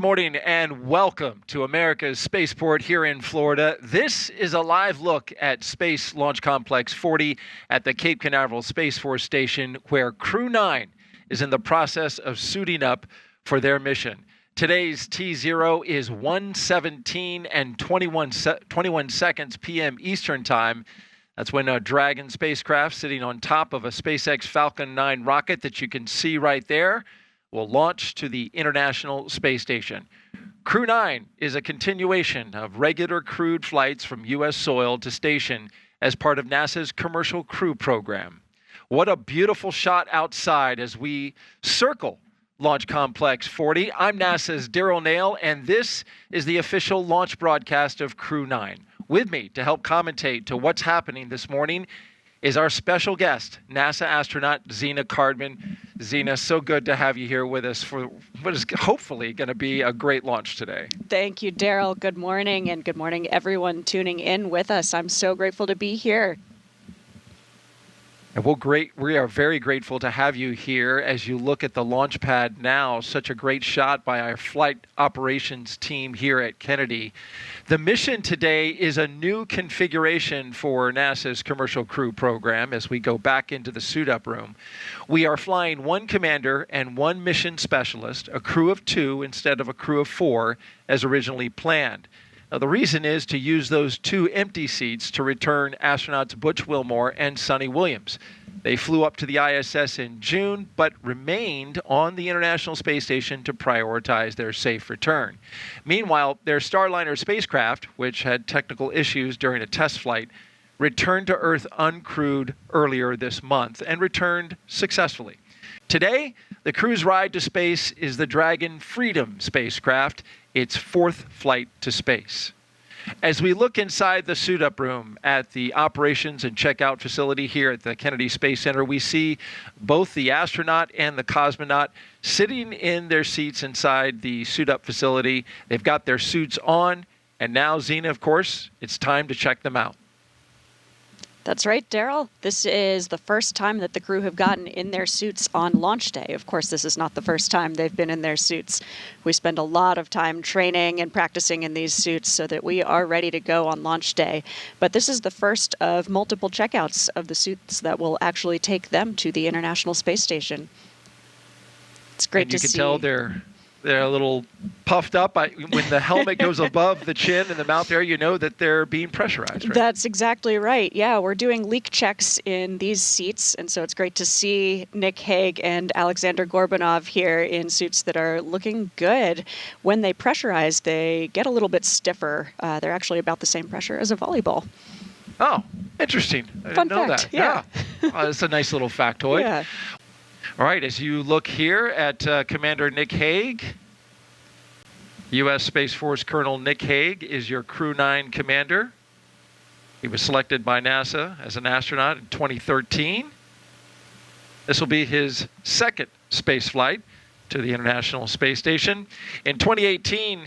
morning and welcome to America's spaceport here in Florida. This is a live look at Space Launch Complex 40 at the Cape Canaveral Space Force Station, where Crew-9 is in the process of suiting up for their mission. Today's T0 is 1:17 and 21 seconds p.m. Eastern Time. That's when a Dragon spacecraft sitting on top of a SpaceX Falcon 9 rocket that you can see right there will launch to the International Space Station. Crew-9 is a continuation of regular crewed flights from U.S. soil to station as part of NASA's Commercial Crew Program. What a beautiful shot outside as we circle Launch Complex 40. I'm NASA's Daryl Nail, and this is the official launch broadcast of Crew-9. With me to help commentate to what's happening this morning is our special guest, NASA astronaut Zena Cardman. Zena, so good to have you here with us for what is hopefully going to be a great launch today. Thank you, Daryl. Good morning, and good morning, everyone tuning in with us. I'm so grateful to be here. And we are very grateful to have you here as you look at the launch pad now. Such a great shot by our flight operations team here at Kennedy. The mission today is a new configuration for NASA's Commercial Crew Program as we go back into the suit-up room. We are flying one commander and one mission specialist, a crew of 2 instead of a crew of 4 as originally planned. Now, the reason is to use those 2 empty seats to return astronauts Butch Wilmore and Suni Williams. They flew up to the ISS in June, but remained on the International Space Station to prioritize their safe return. Meanwhile, their Starliner spacecraft, which had technical issues during a test flight, returned to Earth uncrewed earlier this month and returned successfully. Today, the crew's ride to space is the Dragon Freedom spacecraft, its 4th flight to space. As we look inside the suit-up room at the operations and checkout facility here at the Kennedy Space Center, we see both the astronaut and the cosmonaut sitting in their seats inside the suit-up facility. They've got their suits on, and now, Zena, of course, it's time to check them out. That's right, Daryl. This is the first time that the crew have gotten in their suits on launch day. Of course, this is not the first time they've been in their suits. We spend a lot of time training and practicing in these suits so that we are ready to go on launch day. But this is the first of multiple checkouts of the suits that will actually take them to the International Space Station. It's great to see. You can tell they're a little puffed up. When the helmet goes above the chin and the mouth area, you know that they're being pressurized, right? That's exactly right. Yeah, we're doing leak checks in these seats, and so it's great to see Nick Hague and Aleksandr Gorbunov here in suits that are looking good. When they pressurize, they get a little bit stiffer. They're actually about the same pressure as a volleyball. Oh, interesting. I Fun didn't know fact, that. yeah. That's a nice little factoid. Yeah. All right, as you look here at Commander Nick Hague, U.S. Space Force Colonel Nick Hague is your Crew-9 commander. He was selected by NASA as an astronaut in 2013. This will be his 2nd space flight to the International Space Station. In 2018,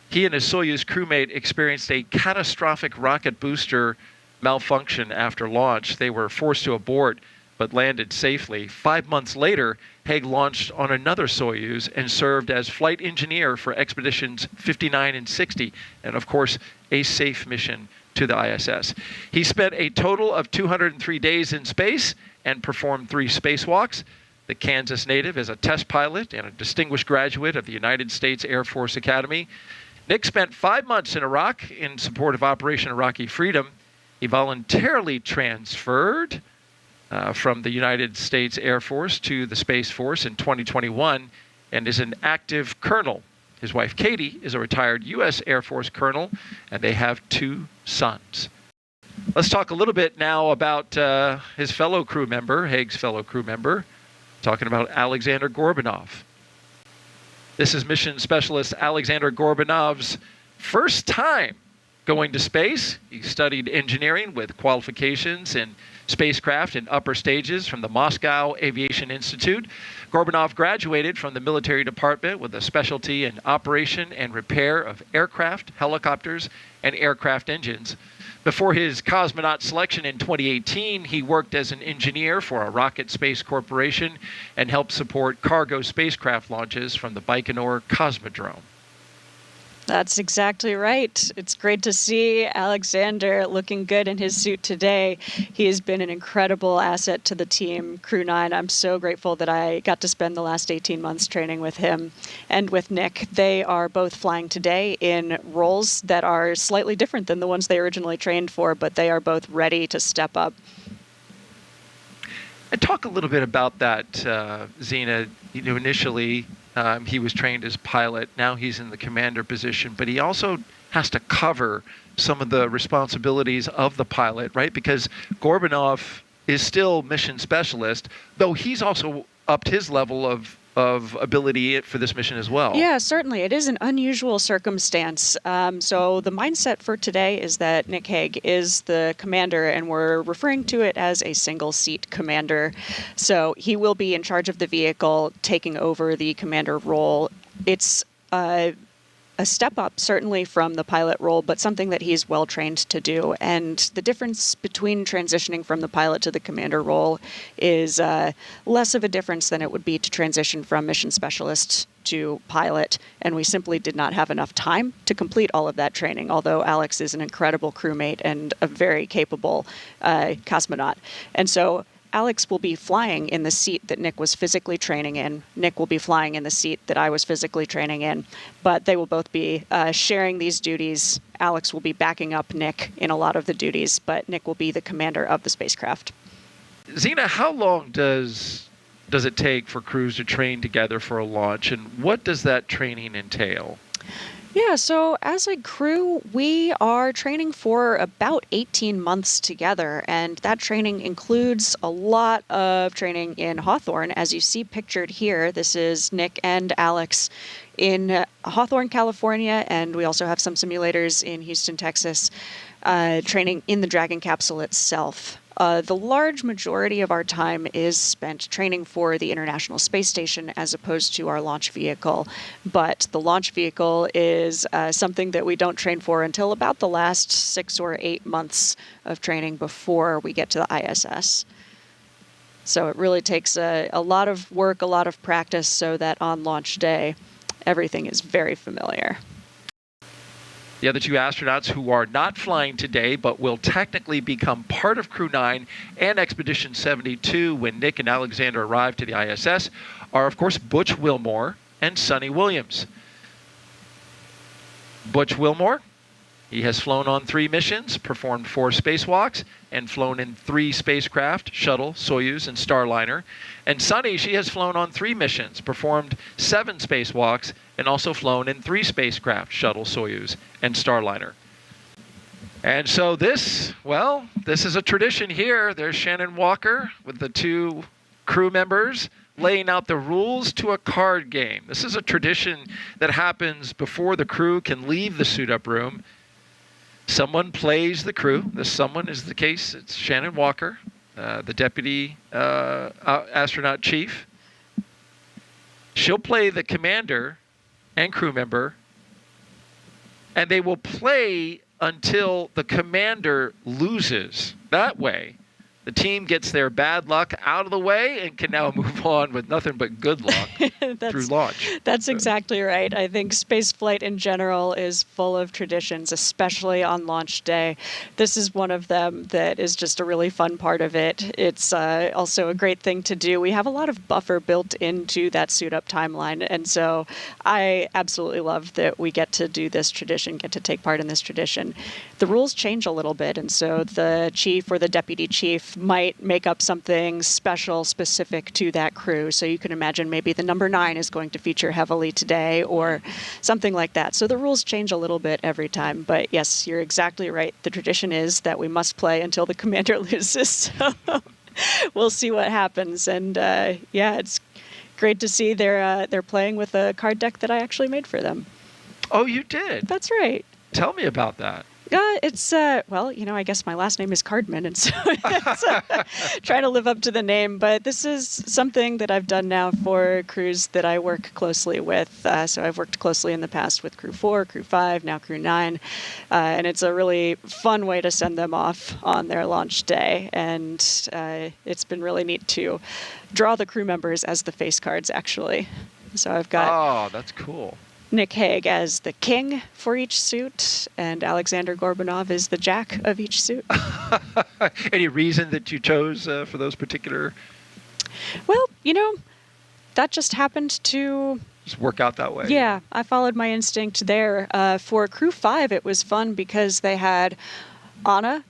he and his Soyuz crewmate experienced a catastrophic rocket booster malfunction after launch. They were forced to abort, but landed safely. 5 months later, Hague launched on another Soyuz and served as flight engineer for expeditions 59 and 60, and of course, a safe mission to the ISS. He spent a total of 203 days in space and performed 3 spacewalks. The Kansas native is a test pilot and a distinguished graduate of the United States Air Force Academy. Nick spent 5 months in Iraq in support of Operation Iraqi Freedom. He voluntarily transferred from the United States Air Force to the Space Force in 2021 and is an active colonel. His wife, Katie, is a retired U.S. Air Force colonel, and they have 2 sons. Let's talk a little bit now about his fellow crew member, Hague's fellow crew member, talking about Aleksandr Gorbunov. This is mission specialist Aleksandr Gorbunov's first time going to space. He studied engineering with qualifications in spacecraft in upper stages from the Moscow Aviation Institute. Gorbunov graduated from the military department with a specialty in operation and repair of aircraft, helicopters, and aircraft engines. Before his cosmonaut selection in 2018, he worked as an engineer for a rocket space corporation and helped support cargo spacecraft launches from the Baikonur Cosmodrome. That's exactly right. It's great to see Aleksandr looking good in his suit today. He has been an incredible asset to the team, Crew-9. I'm so grateful that I got to spend the last 18 months training with him and with Nick. They are both flying today in roles that are slightly different than the ones they originally trained for, but they are both ready to step up. And talk a little bit about that, Zena. Initially, he was trained as pilot. Now he's in the commander position, but he also has to cover some of the responsibilities of the pilot, right? Because Gorbunov is still mission specialist, though he's also upped his level of ability for this mission as well. Yeah, certainly. It is an unusual circumstance. So the mindset for today is that Nick Hague is the commander, and we're referring to it as a single-seat commander. So he will be in charge of the vehicle, taking over the commander role. It's a step up, certainly, from the pilot role, but something that he's well trained to do. And the difference between transitioning from the pilot to the commander role is less of a difference than it would be to transition from mission specialist to pilot. And we simply did not have enough time to complete all of that training, although Alex is an incredible crewmate and a very capable cosmonaut. And so Alex will be flying in the seat that Nick was physically training in. Nick will be flying in the seat that I was physically training in. But they will both be sharing these duties. Alex will be backing up Nick in a lot of the duties, but Nick will be the commander of the spacecraft. Zena, how long does it take for crews to train together for a launch, and what does that training entail? Yeah, so as a crew, we are training for about 18 months together, and that training includes a lot of training in Hawthorne. As you see pictured here, this is Nick and Alex in Hawthorne, California, and we also have some simulators in Houston, Texas, training in the Dragon capsule itself. The large majority of our time is spent training for the International Space Station as opposed to our launch vehicle. But the launch vehicle is something that we don't train for until about the last 6 or 8 months of training before we get to the ISS. So it really takes a lot of work, a lot of practice, so that on launch day, everything is very familiar. The other two astronauts who are not flying today but will technically become part of Crew-9 and Expedition 72 when Nick and Aleksandr arrive to the ISS are, of course, Butch Wilmore and Suni Williams. Butch Wilmore, he has flown on 3 missions, performed 4 spacewalks, and flown in 3 spacecraft, Shuttle, Soyuz, and Starliner. And Suni, she has flown on 3 missions, performed 7 spacewalks, and also flown in 3 spacecraft, Shuttle, Soyuz, and Starliner. And so this is a tradition here. There's Shannon Walker with the 2 crew members laying out the rules to a card game. This is a tradition that happens before the crew can leave the suit-up room. Someone plays the crew. This someone is the case. It's Shannon Walker, the deputy astronaut chief. She'll play the commander and crew member, and they will play until the commander loses. That way, the team gets their bad luck out of the way and can now move on with nothing but good luck through launch. That's exactly right. I think spaceflight in general is full of traditions, especially on launch day. This is one of them that is just a really fun part of it. It's also a great thing to do. We have a lot of buffer built into that suit-up timeline, and so I absolutely love that we get to do this tradition, get to take part in this tradition. The rules change a little bit, and so the chief or the deputy chief might make up something special specific to that crew. So you can imagine maybe the number 9 is going to feature heavily today or something like that. So the rules change a little bit every time. But yes, you're exactly right. The tradition is that we must play until the commander loses. So we'll see what happens. And yeah, it's great to see they're playing with a card deck that I actually made for them. Oh, you did? That's right. Tell me about that. It's, well, I guess my last name is Cardman, and so it's, trying to live up to the name. But this is something that I've done now for crews that I work closely with. So I've worked closely in the past with Crew 4, Crew 5, now Crew 9. And it's a really fun way to send them off on their launch day. And it's been really neat to draw the crew members as the face cards, actually. So I've got... Oh, that's cool. Nick Hague as the king for each suit, and Aleksandr Gorbunov is the jack of each suit. Any reason that you chose for those particular? Well, that just happened to... Just work out that way. Yeah, I followed my instinct there. For Crew 5, it was fun because they had Anna,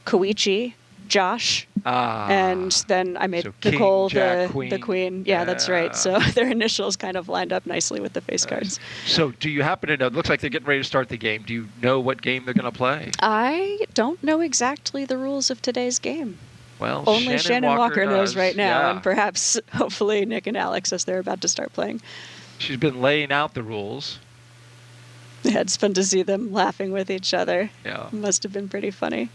Koichi, Josh, and then I made so Nicole King, Jack, the queen. Yeah, that's right. So their initials kind of lined up nicely with the face cards. So do you happen to know, it looks like they're getting ready to start the game. Do you know what game they're going to play? I don't know exactly the rules of today's game. Well, only Shannon Walker knows does. right now, Yeah. and perhaps, hopefully, Nick and Alex as they're about to start playing. She's been laying out the rules. Yeah, it's fun to see them laughing with each other. Yeah. Must have been pretty funny.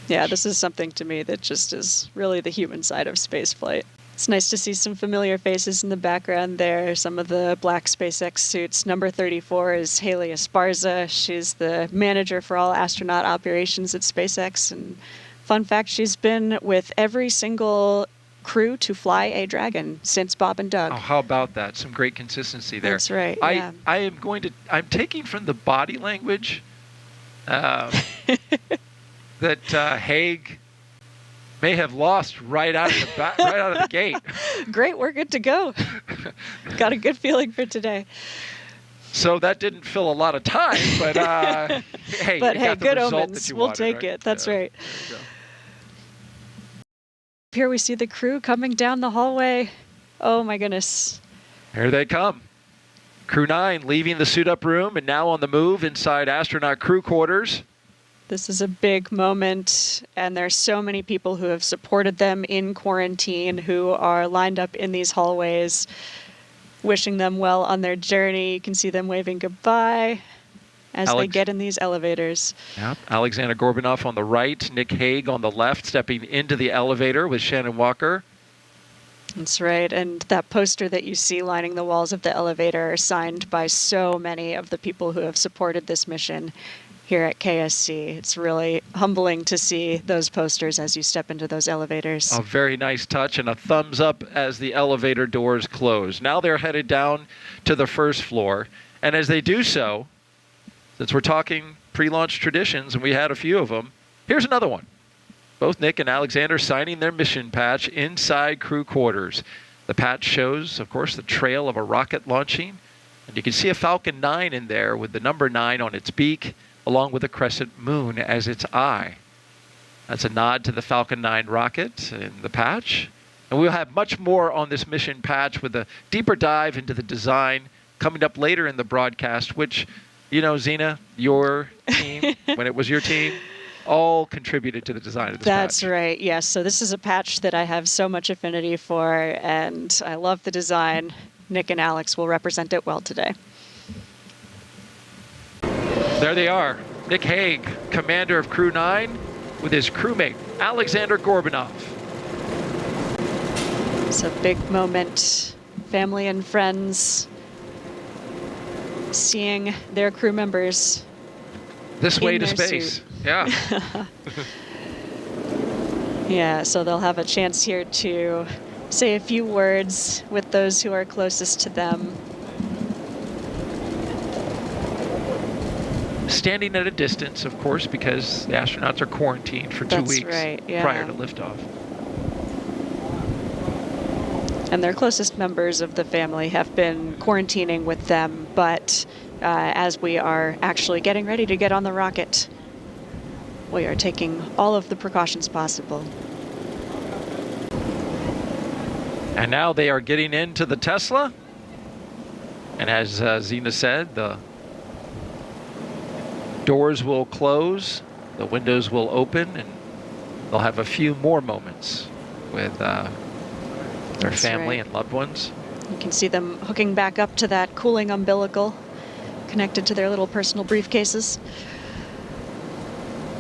Yeah, this is something to me that just is really the human side of spaceflight. It's nice to see some familiar faces in the background there. Some of the black SpaceX suits. Number 34 is Haley Esparza. She's the manager for all astronaut operations at SpaceX. And fun fact, she's been with every single crew to fly a Dragon since Bob and Doug. Oh, how about that? Some great consistency there. That's right, yeah. I'm taking from the body language that Hague may have lost right out of the gate. Great, we're good to go. Got a good feeling for today. So that didn't fill a lot of time, but hey, but you hey, got the good result omens. that you We'll wanted, take right? it. That's Yeah. right. There you go. Here we see the crew coming down the hallway. Oh my goodness. Here they come. Crew 9 leaving the suit-up room and now on the move inside astronaut crew quarters. This is a big moment, and there's so many people who have supported them in quarantine who are lined up in these hallways, wishing them well on their journey. You can see them waving goodbye as they get in these elevators. Yep. Aleksandr Gorbunov on the right, Nick Hague on the left, stepping into the elevator with Shannon Walker. That's right, and that poster that you see lining the walls of the elevator are signed by so many of the people who have supported this mission here at KSC. It's really humbling to see those posters as you step into those elevators. A very nice touch and a thumbs up as the elevator doors close. Now they're headed down to the first floor, and as they do so, since we're talking pre-launch traditions, and we had a few of them, here's another one. Both Nick and Aleksandr signing their mission patch inside crew quarters. The patch shows, of course, the trail of a rocket launching, and you can see a Falcon 9 in there with the number 9 on its beak, along with a crescent moon as its eye. That's a nod to the Falcon 9 rocket in the patch. And we'll have much more on this mission patch with a deeper dive into the design coming up later in the broadcast, which, Zena, your team, when it was your team, all contributed to the design of this patch. That's right, yes. So this is a patch that I have so much affinity for, and I love the design. Nick and Alex will represent it well today. There they are. Nick Hague, commander of Crew 9, with his crewmate, Aleksandr Gorbunov. It's a big moment. Family and friends seeing their crew members This way in to their space. suit. Yeah. Yeah, so they'll have a chance here to say a few words with those who are closest to them. Standing at a distance, of course, because the astronauts are quarantined for 2 That's weeks right, yeah. prior to liftoff. And their closest members of the family have been quarantining with them, but as we are actually getting ready to get on the rocket, we are taking all of the precautions possible. And now they are getting into the Tesla. And as Zena said, the doors will close, the windows will open, and they'll have a few more moments with their That's family right. and loved ones. You can see them hooking back up to that cooling umbilical, connected to their little personal briefcases.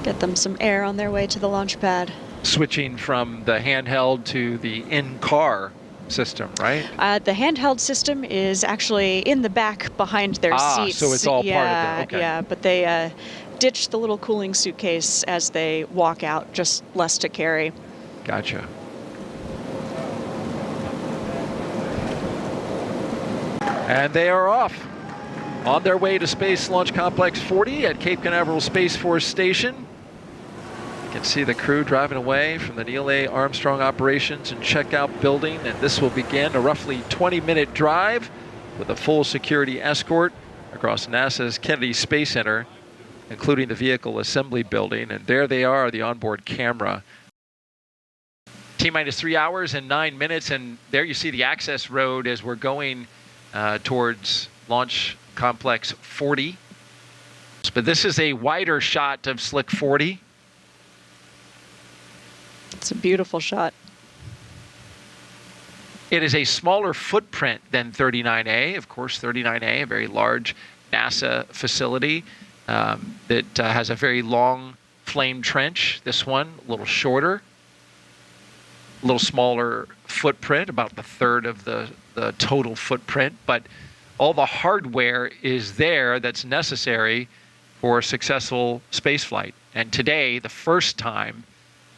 Get them some air on their way to the launch pad. Switching from the handheld to the in-car system, right? The handheld system is actually in the back behind their seats. So it's all part of it. Okay. Yeah, but they ditch the little cooling suitcase as they walk out, just less to carry. Gotcha. And they are off on their way to Space Launch Complex 40 at Cape Canaveral Space Force Station. You can see the crew driving away from the Neil A. Armstrong Operations and Checkout Building, and this will begin a roughly 20-minute drive with a full security escort across NASA's Kennedy Space Center, including the Vehicle Assembly Building. And there they are, the onboard camera. T-minus 3 hours and 9 minutes, and there you see the access road as we're going towards Launch Complex 40. But this is a wider shot of Slick 40. It's a beautiful shot. It is a smaller footprint than 39A. Of course, 39A, a very large NASA facility that has a very long flame trench. This one, a little shorter, a little smaller footprint, about the third of the total footprint. But all the hardware is there that's necessary for successful spaceflight. And today, the first time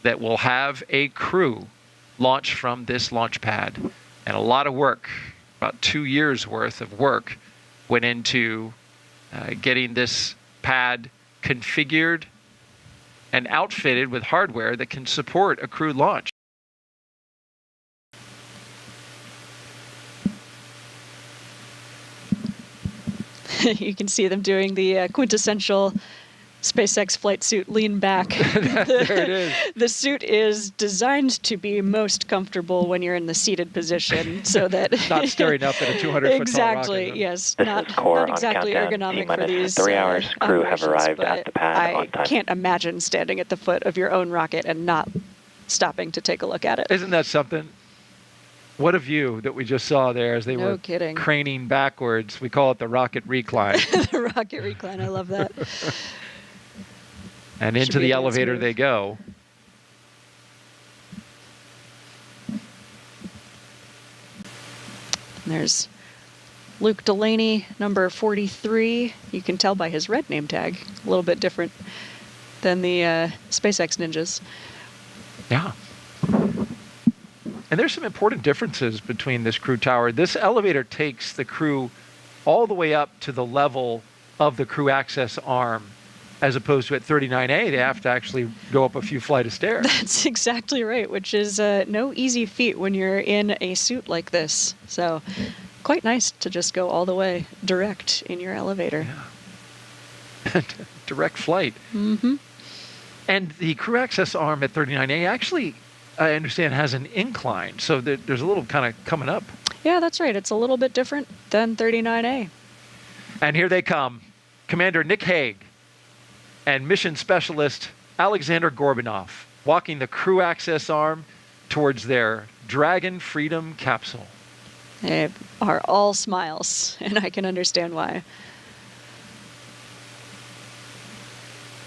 that we'll have a crew launch from this launch pad. And a lot of work, about 2 years worth of work, went into getting this pad configured and outfitted with hardware that can support a crewed launch. You can see them doing the quintessential SpaceX flight suit lean back. There it is. The suit is designed to be most comfortable when you're in the seated position, so that Not staring up at a 200-foot exactly, tall rocket. yes, This not is core not exactly on ergonomic countdown. for these 3 hours. Crew have operations, arrived but at the pad on time. I can't imagine standing at the foot of your own rocket and not stopping to take a look at it. Isn't that something? What a view that we just saw there as they No were kidding. craning backwards. We call it the rocket recline. The rocket recline, I love that. And Should into be the a dance elevator move. they go. There's Luke Delaney, number 43. You can tell by his red name tag, a little bit different than the SpaceX ninjas. Yeah. And there's some important differences between this crew tower. This elevator takes the crew all the way up to the level of the crew access arm, as opposed to at 39A, they have to actually go up a few flight of stairs. That's exactly right, which is no easy feat when you're in a suit like this. So quite nice to just go all the way direct in your elevator. Yeah. Direct flight. Mm-hmm. And the crew access arm at 39A actually, I understand, has an incline. So there's a little kind of coming up. Yeah, that's right. It's a little bit different than 39A. And here they come. Commander Nick Hague and mission specialist Aleksandr Gorbunov walking the crew access arm towards their Dragon Freedom capsule. They are all smiles, and I can understand why.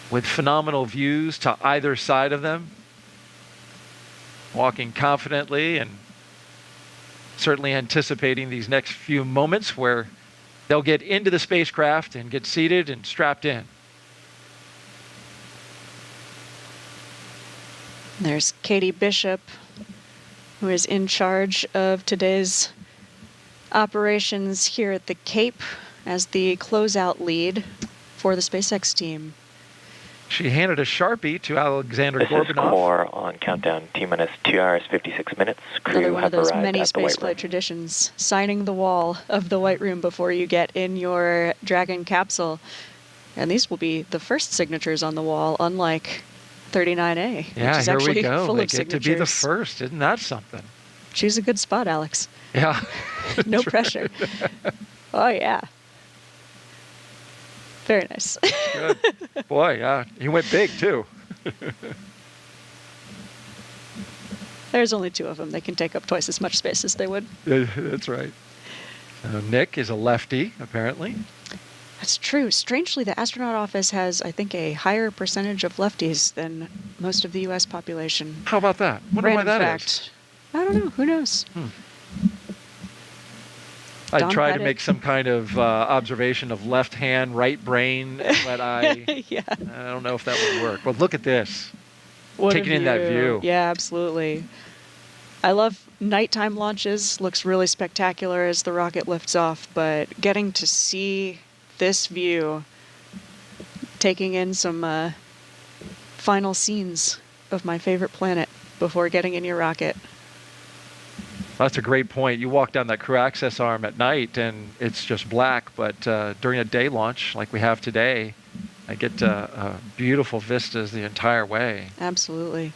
With phenomenal views to either side of them, walking confidently and certainly anticipating these next few moments where they'll get into the spacecraft and get seated and strapped in. There's Katie Bishop, who is in charge of today's operations here at the Cape as the closeout lead for the SpaceX team. She handed a Sharpie to Aleksandr This is Gorbunov. core on countdown. T-minus 2 hours, 56 minutes. Crew Another one of have those arrived many at the White spaceflight Room. traditions, signing the wall of the White Room before you get in your Dragon capsule. And these will be the first signatures on the wall, unlike 39A, Yeah, which is here actually we go. full They of get signatures. to be the first. Isn't that something? Choose a good spot, Alex. Yeah. No pressure. Oh, yeah. Very nice. Good. Boy, yeah. He went big, too. There's only two of them. They can take up twice as much space as they would. That's right. Nick is a lefty, apparently. That's true. Strangely, the astronaut office has, I think, a higher percentage of lefties than most of the U.S. population. How about that? Wonder why Random that is. fact. I don't know. Who knows? I Don tried to Pettit. make some kind of observation of left hand, right brain, but I Yeah. don't know if that would work. But look at this. What a Taking in that view. Yeah, absolutely. I love nighttime launches. Looks really spectacular as the rocket lifts off, but getting to see this view, taking in some final scenes of my favorite planet before getting in your rocket. That's a great point. You walk down that crew access arm at night and it's just black, but during a day launch like we have today, I get beautiful vistas the entire way. Absolutely.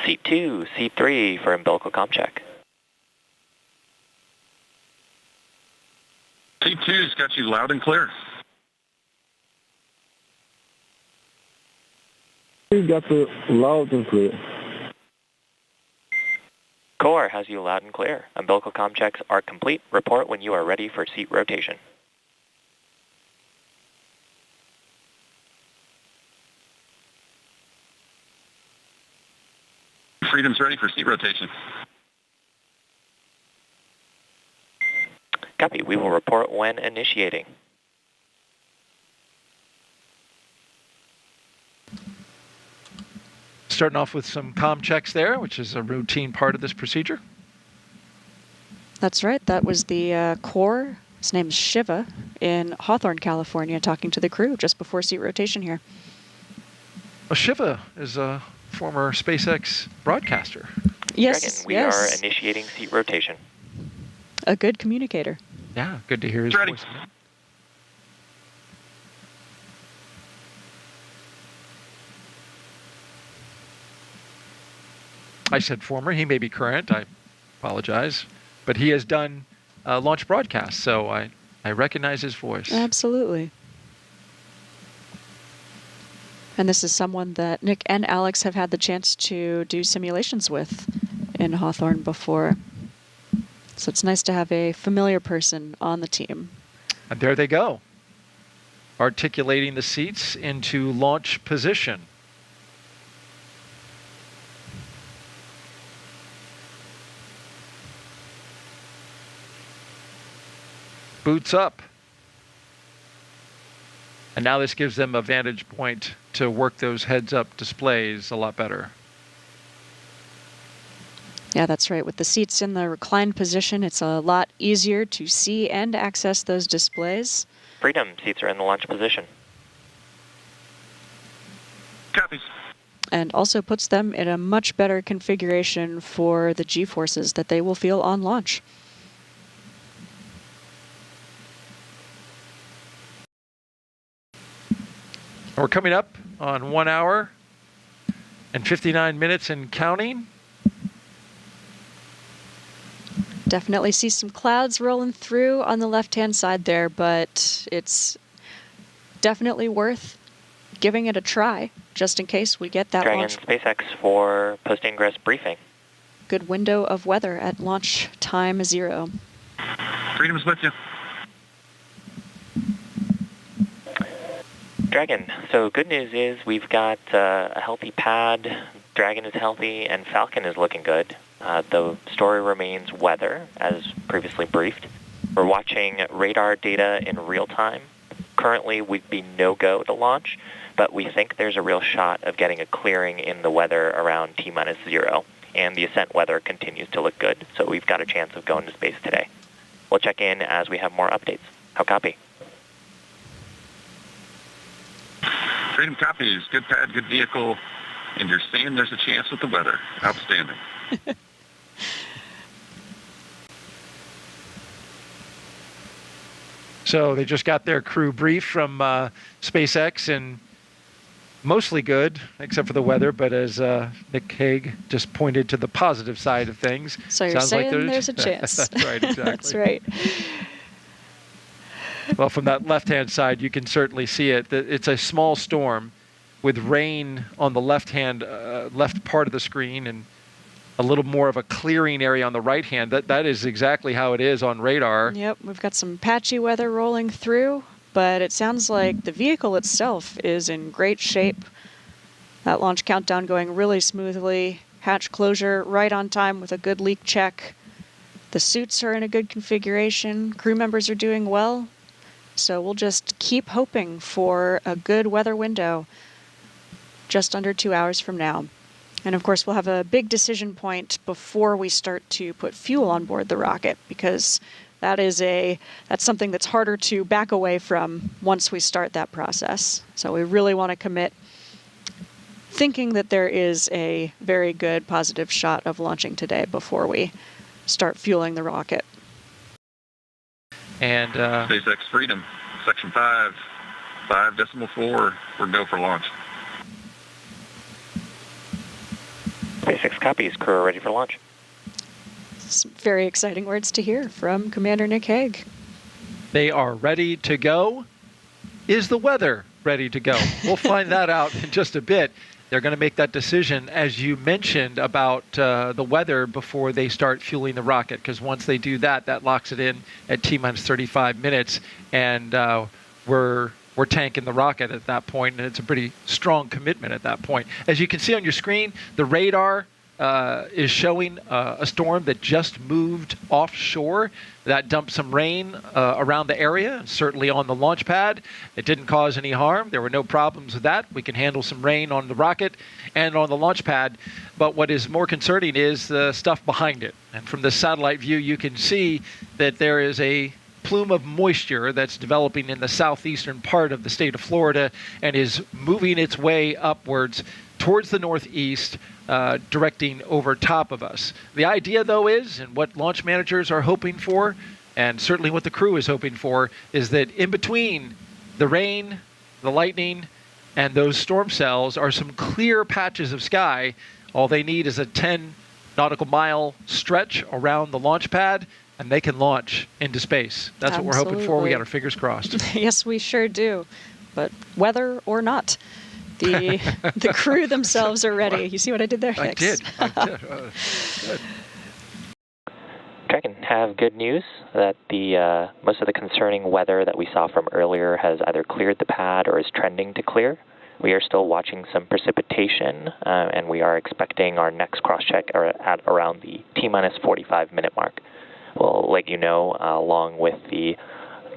Seat 2, Seat 3 for umbilical comm check. Seat 2's got you loud and clear. We got the loud and clear. Core has you loud and clear. Umbilical comm checks are complete. Report when you are ready for seat rotation. Freedom's ready for seat rotation. Copy. We will report when initiating. Starting off with some comm checks there, which is a routine part of this procedure. That's right. That was the core. His name's Shiva in Hawthorne, California, talking to the crew just before seat rotation here. Well, Shiva is a former SpaceX broadcaster. Yes, Dragon, we yes. are initiating seat rotation. A good communicator. Yeah, good to hear his Ready. voice. I said former. He may be current. I apologize. But he has done launch broadcasts, so I recognize his voice. Absolutely. And this is someone that Nick and Alex have had the chance to do simulations with in Hawthorne before. So it's nice to have a familiar person on the team. And there they go, articulating the seats into launch position. Boots up. And now this gives them a vantage point to work those heads-up displays a lot better. Yeah, that's right. With the seats in the reclined position, it's a lot easier to see and access those displays. Freedom, seats are in the launch position. Copies. And also puts them in a much better configuration for the G-forces that they will feel on launch. We're coming up on 1 hour and 59 minutes and counting. Definitely see some clouds rolling through on the left-hand side there, but it's definitely worth giving it a try, just in case we get that Dragon launch. SpaceX for post-ingress briefing. Good window of weather at launch time 0. Freedom's with you. Dragon, so good news is we've got a healthy pad, Dragon is healthy, and Falcon is looking good. The story remains weather, as previously briefed. We're watching radar data in real time. Currently, we'd be no-go to launch, but we think there's a real shot of getting a clearing in the weather around T-minus 0, and the ascent weather continues to look good, so we've got a chance of going to space today. We'll check in as we have more updates. How copy? Freedom copies. Good pad, good vehicle. And you're saying there's a chance with the weather. Outstanding. So they just got their crew brief from SpaceX, and mostly good, except for the weather. But as Nick Hague just pointed to the positive side of things, So you're sounds like saying there's a chance. That's right, exactly. That's right. Well, from that left-hand side, you can certainly see it. It's a small storm with rain on the left part of the screen, and a little more of a clearing area on the right hand. That is exactly how it is on radar. Yep, we've got some patchy weather rolling through, but it sounds like the vehicle itself is in great shape. That launch countdown going really smoothly. Hatch closure right on time with a good leak check. The suits are in a good configuration. Crew members are doing well. So we'll just keep hoping for a good weather window just under 2 hours from now. And of course, we'll have a big decision point before we start to put fuel on board the rocket, because that's something that's harder to back away from once we start that process. So we really want to commit thinking that there is a very good positive shot of launching today before we start fueling the rocket. And SpaceX Freedom, Section 5, 5.4, we're go for launch. SpaceX copies. Crew are ready for launch. Some very exciting words to hear from Commander Nick Hague. they are ready to go. Is the weather ready to go? We'll find that out in just a bit. They're going to make that decision, as you mentioned, about the weather before they start fueling the rocket, because once they do that, that locks it in at T-minus 35 minutes, and we're tanking the rocket at that point, and it's a pretty strong commitment at that point. As you can see on your screen, the radar is showing a storm that just moved offshore. That dumped some rain around the area, certainly on the launch pad. It didn't cause any harm. There were no problems with that. We can handle some rain on the rocket and on the launch pad. But what is more concerning is the stuff behind it. And from the satellite view, you can see that there is a plume of moisture that's developing in the southeastern part of the state of Florida and is moving its way upwards towards the northeast, directing over top of us. The idea, though, is, and what launch managers are hoping for, and certainly what the crew is hoping for, is that in between the rain, the lightning, and those storm cells are some clear patches of sky. All they need is a 10 nautical mile stretch around the launch pad, and they can launch into space. That's what we're hoping for. We got our fingers crossed. Yes, we sure do. But weather or not, the crew themselves are ready. You see what I did there? I did. Good. Dragon, have good news that the most of the concerning weather that we saw from earlier has either cleared the pad or is trending to clear. We are still watching some precipitation, and we are expecting our next cross-check at around the T-minus 45 minute mark. We'll let you know, along with the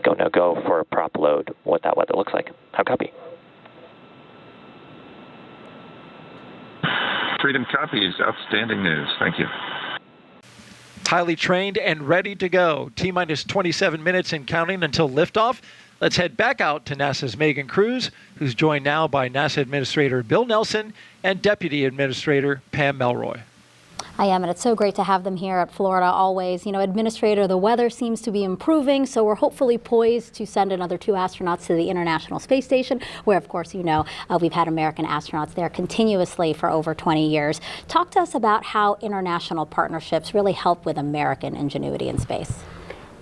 go-no-go for prop load, what that weather looks like. How copy? Freedom copies. Outstanding news. Thank you. Highly trained and ready to go. T-minus 27 minutes and counting until liftoff. Let's head back out to NASA's Megan Cruz, who's joined now by NASA Administrator Bill Nelson and Deputy Administrator Pam Melroy. I am, and it's so great to have them here at Florida always. You know, Administrator, the weather seems to be improving, so we're hopefully poised to send another 2 astronauts to the International Space Station, where, of course, you know, we've had American astronauts there continuously for over 20 years. Talk to us about how international partnerships really help with American ingenuity in space.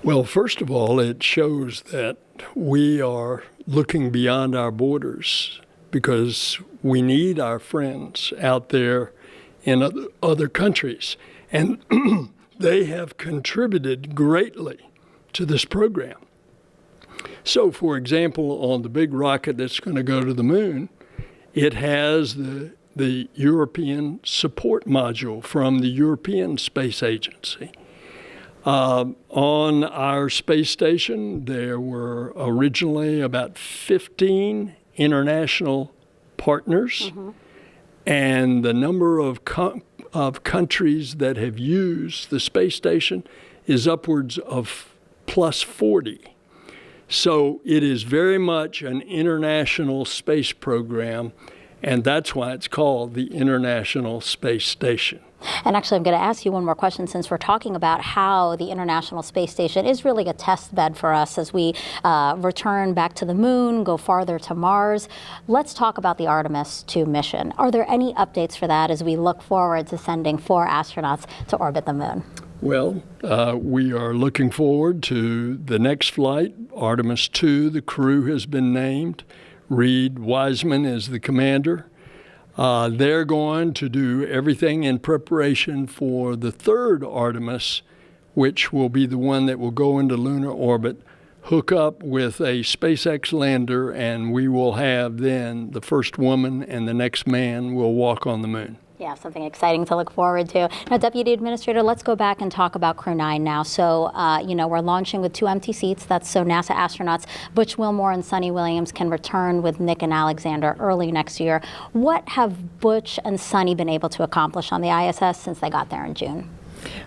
Well, first of all, it shows that we are looking beyond our borders, because we need our friends out there in other countries, and they have contributed greatly to this program. So, for example, on the big rocket that's going to go to the moon, it has the European support module from the European Space Agency. On our space station, there were originally about 15 international partners. Mm-hmm. And the number of countries that have used the space station is upwards of plus 40. So it is very much an international space program, and that's why it's called the International Space Station. And actually, I'm going to ask you one more question, since we're talking about how the International Space Station is really a test bed for us as we return back to the moon, go farther to Mars. Let's talk about the Artemis 2 mission. Are there any updates for that as we look forward to sending 4 astronauts to orbit the moon? Well, we are looking forward to the next flight, Artemis 2. The crew has been named. Reed Wiseman is the commander. They're going to do everything in preparation for the third Artemis, which will be the one that will go into lunar orbit, hook up with a SpaceX lander, and we will have then the first woman and the next man will walk on the moon. Yeah, something exciting to look forward to. Now, Deputy Administrator, let's go back and talk about Crew-9 now. So, we're launching with 2 empty seats. That's so NASA astronauts Butch, Wilmore, and Suni Williams can return with Nick and Aleksandr early next year. What have Butch and Suni been able to accomplish on the ISS since they got there in June?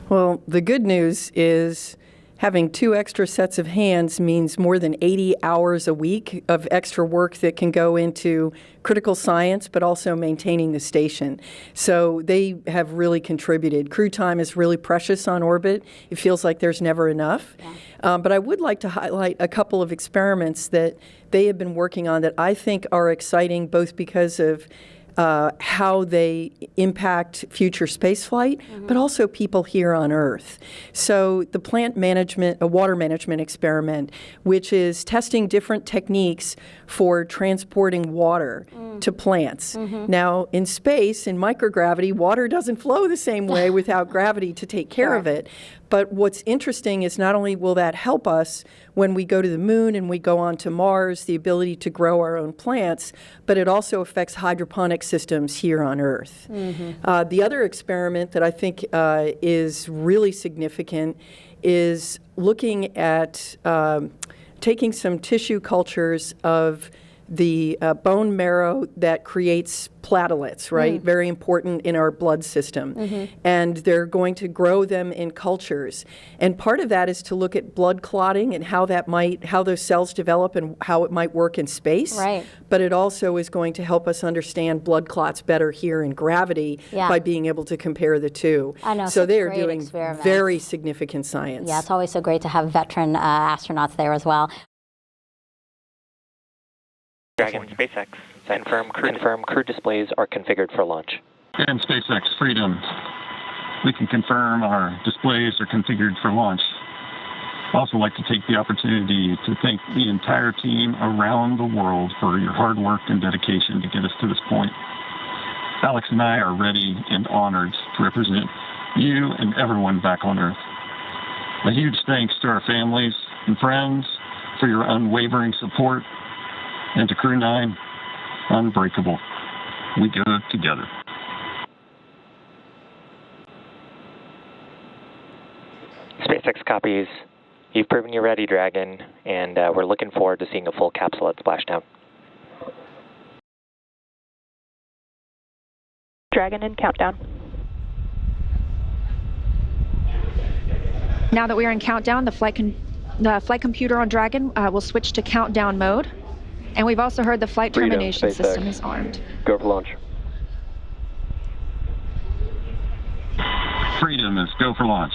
Well, the good news is having 2 extra sets of hands means more than 80 hours a week of extra work that can go into critical science, but also maintaining the station. So they have really contributed. Crew time is really precious on orbit. It feels like there's never enough. Yeah. But I would like to highlight a couple of experiments that they have been working on that I think are exciting, both because of how they impact future spaceflight, but also people here on Earth. So the a water management experiment, which is testing different techniques for transporting water to plants. Now, in space, in microgravity, water doesn't flow the same way without gravity to take care of it. But what's interesting is not only will that help us when we go to the moon and we go on to Mars, the ability to grow our own plants, but it also affects hydroponic systems here on Earth. The other experiment that I think is really significant is looking at taking some tissue cultures of the bone marrow that creates platelets, right? Very important in our blood system. And they're going to grow them in cultures. And part of that is to look at blood clotting and how those cells develop and how it might work in space. Right. But it also is going to help us understand blood clots better here in gravity by being able to compare the two. I know, so they are great doing experiments. very significant science. Yeah, it's always so great to have veteran astronauts there as well. Dragon SpaceX. Confirm crew displays are configured for launch. And SpaceX Freedom, we can confirm our displays are configured for launch. I'd also like to take the opportunity to thank the entire team around the world for your hard work and dedication to get us to this point. Alex and I are ready and honored to represent you and everyone back on Earth. A huge thanks to our families and friends for your unwavering support, and to Crew-9, unbreakable. We go together. SpaceX copies. You've proven you're ready, Dragon, and we're looking forward to seeing a full capsule at splashdown. Dragon in countdown. Now that we are in countdown, the flight computer on Dragon will switch to countdown mode. And we've also heard the flight termination system is armed. Go for launch. Freedom is go for launch.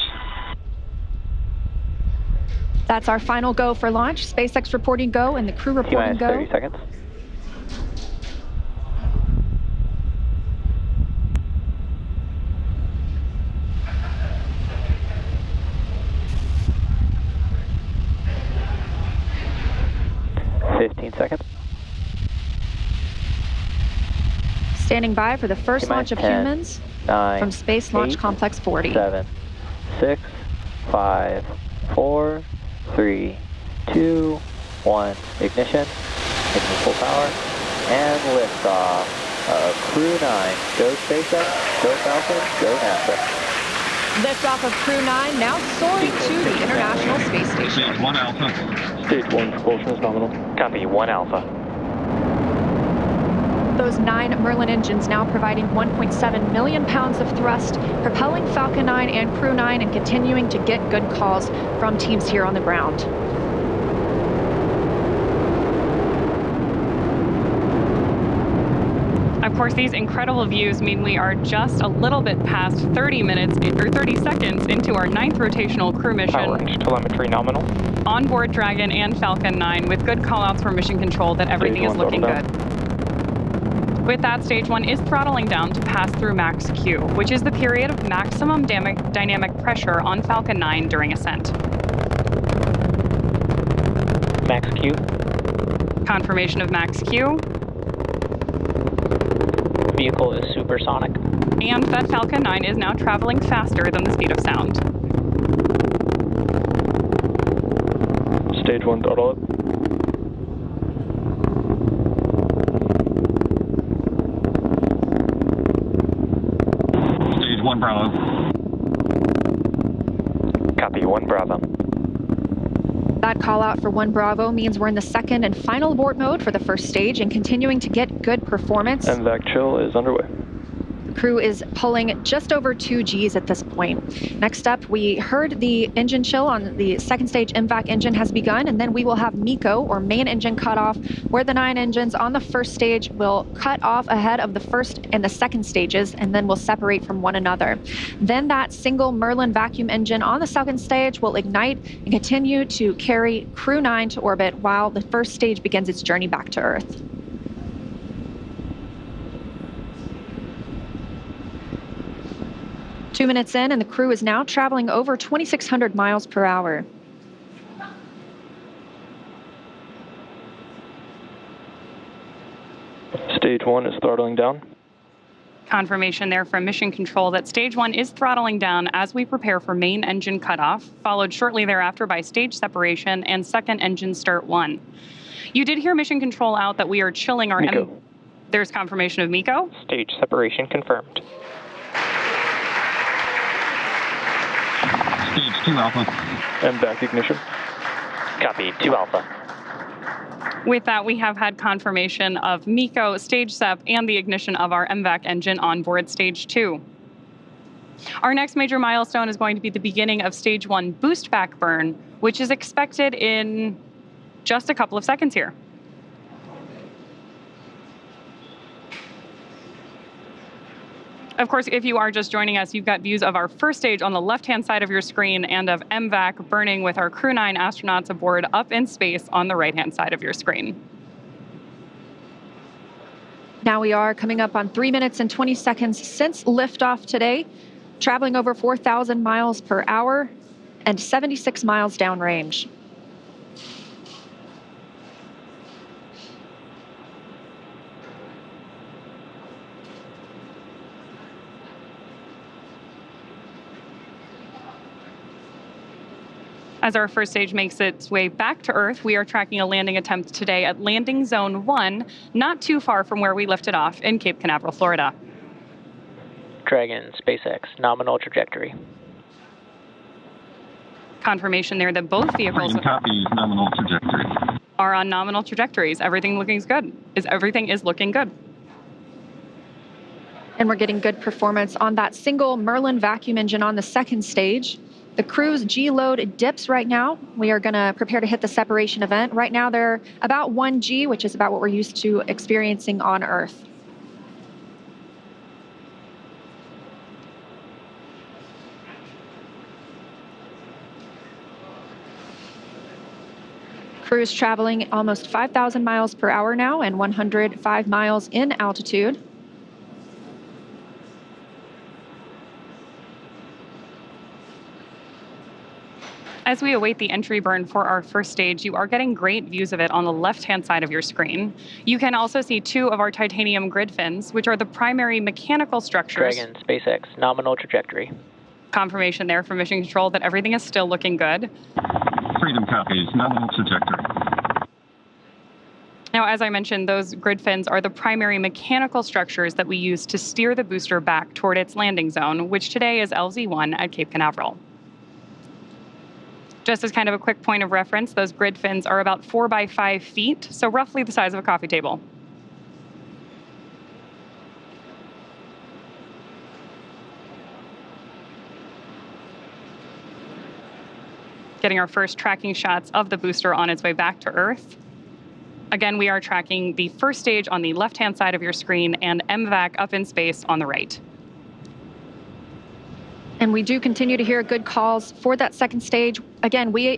That's our final go for launch. SpaceX reporting go and the crew reporting go. 30 seconds. Seconds. Standing by for the first launch of 10, humans 9, from Space Launch 8, Complex 40. 7, 6, 5, 4, 3, 2, 1. Ignition. Ignition full power. And liftoff of Crew-9. Go SpaceX, go Falcon, go NASA. Liftoff of Crew-9 now soaring to the International Space Station. Stage 1 Alpha. Stage 1 propulsion is nominal. Copy, 1 Alpha. Those 9 Merlin engines now providing 1.7 million pounds of thrust, propelling Falcon 9 and Crew-9 and continuing to get good calls from teams here on the ground. Of course, these incredible views mean we are just a little bit past 30 minutes or 30 seconds into our 9th rotational crew mission. Power range telemetry nominal. On board Dragon and Falcon 9 with good callouts from mission control that everything is looking good. With that, stage 1 is throttling down to pass through max Q, which is the period of maximum dynamic pressure on Falcon 9 during ascent. Max Q. Confirmation of max Q. vehicle is supersonic. And that Falcon 9 is now traveling faster than the speed of sound. Stage 1 throttle up. Stage 1 Bravo. Copy, 1 Bravo. That call out for 1 Bravo means we're in the second and final abort mode for the first stage and continuing to get good performance. MVAC chill is underway. The crew is pulling just over 2 Gs at this point. Next up, we heard the engine chill on the second stage MVAC engine has begun, and then we will have MECO, or main engine cutoff, where the 9 engines on the first stage will cut off ahead of the first and the second stages, and then will separate from one another. Then that single Merlin vacuum engine on the second stage will ignite and continue to carry Crew-9 to orbit while the first stage begins its journey back to Earth. Two minutes in, and the crew is now traveling over 2,600 miles per hour. Stage 1 is throttling down. Confirmation there from Mission Control that Stage 1 is throttling down as we prepare for main engine cutoff, followed shortly thereafter by stage separation and second engine start 1. You did hear Mission Control out that we are chilling our... MECO. There's confirmation of MECO. Stage separation confirmed. Stage 2 Alpha. MVAC ignition. Copy, 2 Alpha. With that, we have had confirmation of MECO, stage SEP, and the ignition of our MVAC engine on board stage 2. Our next major milestone is going to be the beginning of stage 1 boost back burn, which is expected in just a couple of seconds here. Of course, if you are just joining us, you've got views of our first stage on the left-hand side of your screen and of MVAC burning with our Crew-9 astronauts aboard up in space on the right-hand side of your screen. Now we are coming up on 3 minutes and 20 seconds since liftoff today, traveling over 4,000 miles per hour and 76 miles downrange. As our first stage makes its way back to Earth, we are tracking a landing attempt today at landing zone 1, not too far from where we lifted off in Cape Canaveral, Florida. Dragon, SpaceX, nominal trajectory. Confirmation there that both vehicles Copies nominal trajectory. are on nominal trajectories. Everything is looking good. And we're getting good performance on that single Merlin vacuum engine on the second stage. The crew's G-load dips right now. We are going to prepare to hit the separation event. Right now they're about 1 G, which is about what we're used to experiencing on Earth. Crew is traveling almost 5,000 miles per hour now and 105 miles in altitude. As we await the entry burn for our first stage, you are getting great views of it on the left-hand side of your screen. You can also see 2 of our titanium grid fins, which are the primary mechanical structures. Dragon, SpaceX, nominal trajectory. Confirmation there from Mission Control that everything is still looking good. Freedom copies, nominal trajectory. Now, as I mentioned, those grid fins are the primary mechanical structures that we use to steer the booster back toward its landing zone, which today is LZ-1 at Cape Canaveral. Just as kind of a quick point of reference, those grid fins are about 4 by 5 feet, so roughly the size of a coffee table. Getting our first tracking shots of the booster on its way back to Earth. Again, we are tracking the first stage on the left-hand side of your screen and MVAC up in space on the right. And we do continue to hear good calls for that second stage. Again, we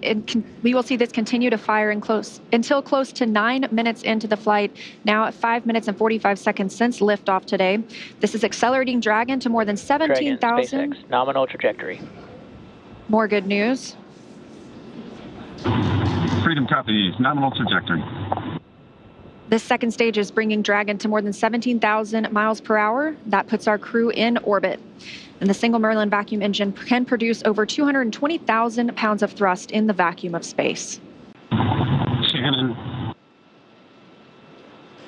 will see this continue to fire until close to 9 minutes into the flight, now at 5 minutes and 45 seconds since liftoff today. This is accelerating Dragon to more than 17,000. SpaceX, nominal trajectory. More good news. Freedom copies, nominal trajectory. This second stage is bringing Dragon to more than 17,000 miles per hour. That puts our crew in orbit. And the single Merlin vacuum engine can produce over 220,000 pounds of thrust in the vacuum of space. Shannon.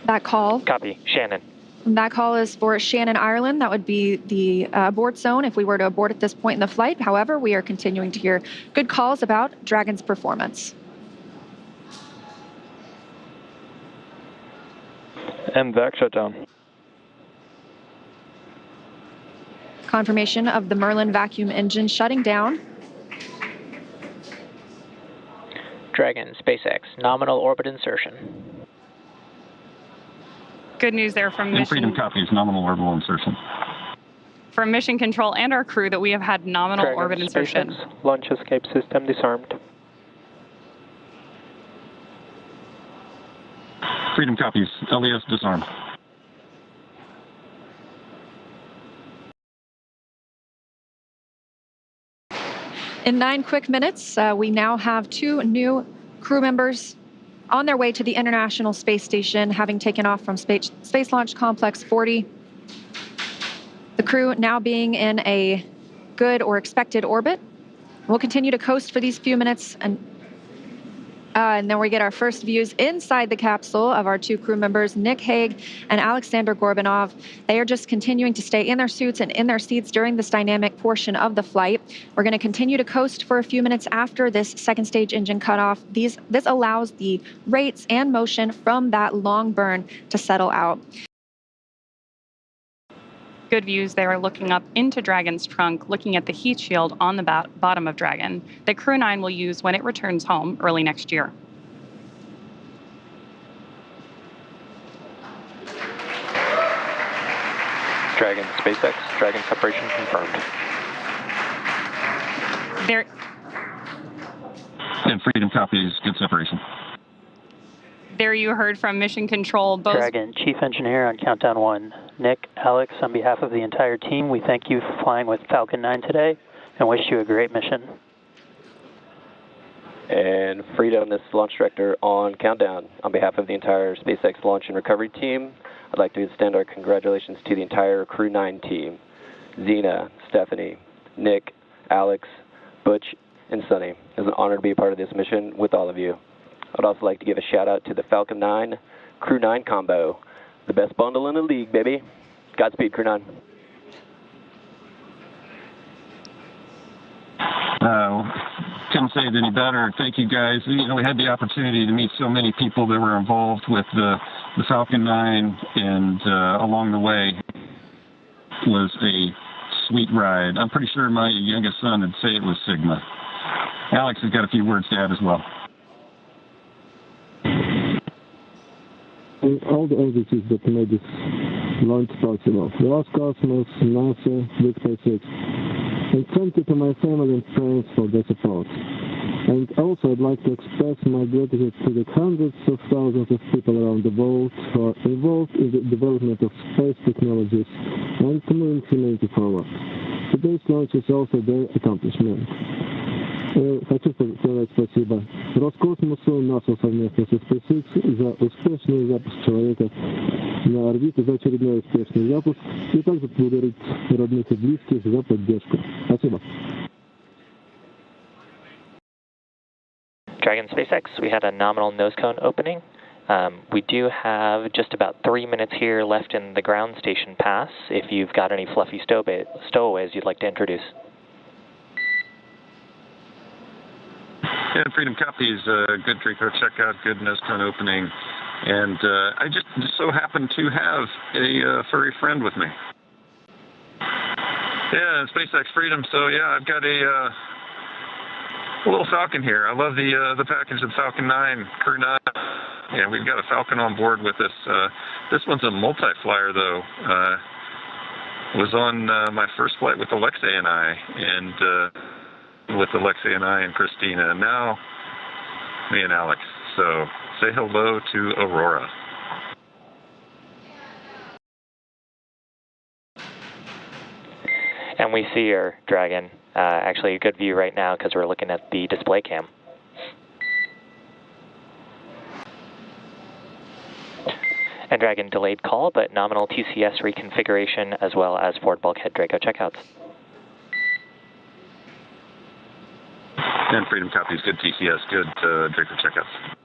That call. Copy. Shannon. That call is for Shannon, Ireland. That would be the abort zone if we were to abort at this point in the flight. However, we are continuing to hear good calls about Dragon's performance. MVAC shutdown. Confirmation of the Merlin vacuum engine shutting down. Dragon, SpaceX, nominal orbit insertion. Good news there from And Freedom copies, nominal orbital insertion. from Mission Control and our crew that we have had nominal Dragon, orbit insertion. SpaceX, launch escape system disarmed. Freedom copies, LES disarmed. In 9 quick minutes, we now have 2 new crew members on their way to the International Space Station, having taken off from Space Launch Complex 40. The crew now being in a good or expected orbit. We'll continue to coast for these few minutes, and then we get our first views inside the capsule of our 2 crew members, Nick Hague and Aleksandr Gorbunov. They are just continuing to stay in their suits and in their seats during this dynamic portion of the flight. We're going to continue to coast for a few minutes after this second stage engine cutoff. This allows the rates and motion from that long burn to settle out. Good views there looking up into Dragon's trunk, looking at the heat shield on the bottom of Dragon that Crew-9 will use when it returns home early next year. Dragon, SpaceX, Dragon separation confirmed. There, And Freedom copies, good separation. there you heard from Mission Control. Both Dragon, Chief Engineer on countdown 1. Nick, Alex, on behalf of the entire team, we thank you for flying with Falcon 9 today and wish you a great mission. And Freedom, this is Launch Director on countdown. On behalf of the entire SpaceX Launch and Recovery team, I'd like to extend our congratulations to the entire Crew-9 team. Zena, Stephanie, Nick, Alex, Butch, and Suni. It was an honor to be a part of this mission with all of you. I'd also like to give a shout out to the Falcon 9 Crew-9 combo. The best bundle in the league, baby. Godspeed, Crew-9. Couldn't say it any better. Thank you, guys. You know, we had the opportunity to meet so many people that were involved with the Falcon 9, and along the way was a sweet ride. I'm pretty sure my youngest son would say it was Sigma. Alex has got a few words to add as well. All the agencies that made this launch possible. Roscosmos, NASA, Big SpaceX. And thank you to my family and friends for their support. And also I'd like to express my gratitude to the hundreds of thousands of people around the world who are involved in the development of space technologies and to move humanity forward. Today's launch is also their accomplishment. Хочу сказать спасибо Роскосмосу, НАСА совместно со SpaceX за успешный запуск человека на орбиту, за очередной успешный запуск, и также поблагодарить родных и близких за поддержку. Спасибо. Dragon SpaceX, we had a nominal nose cone opening. We do have just about 3 minutes here left in the ground station pass if you've got any fluffy stowaways you'd like to introduce. Yeah, Freedom copies, good Draco checkout, good nose cone opening. And I just so happen to have a furry friend with me. Yeah, SpaceX Freedom. So yeah, I've got a little Falcon here. I love the package of Falcon 9, Crew-9. Yeah, we've got a Falcon on board with us. This one's a multi-flyer though. Was on my first flight with Alexei and I, and with Alexei and I and Christina, and now me and Alex. So say hello to Aurora. And we see your Dragon. Actually, a good view right now because we're looking at the display cam. And Dragon delayed call, but nominal TCS reconfiguration as well as forward bulkhead Draco checkouts. And Freedom copies, good TCS, good Draco checkouts.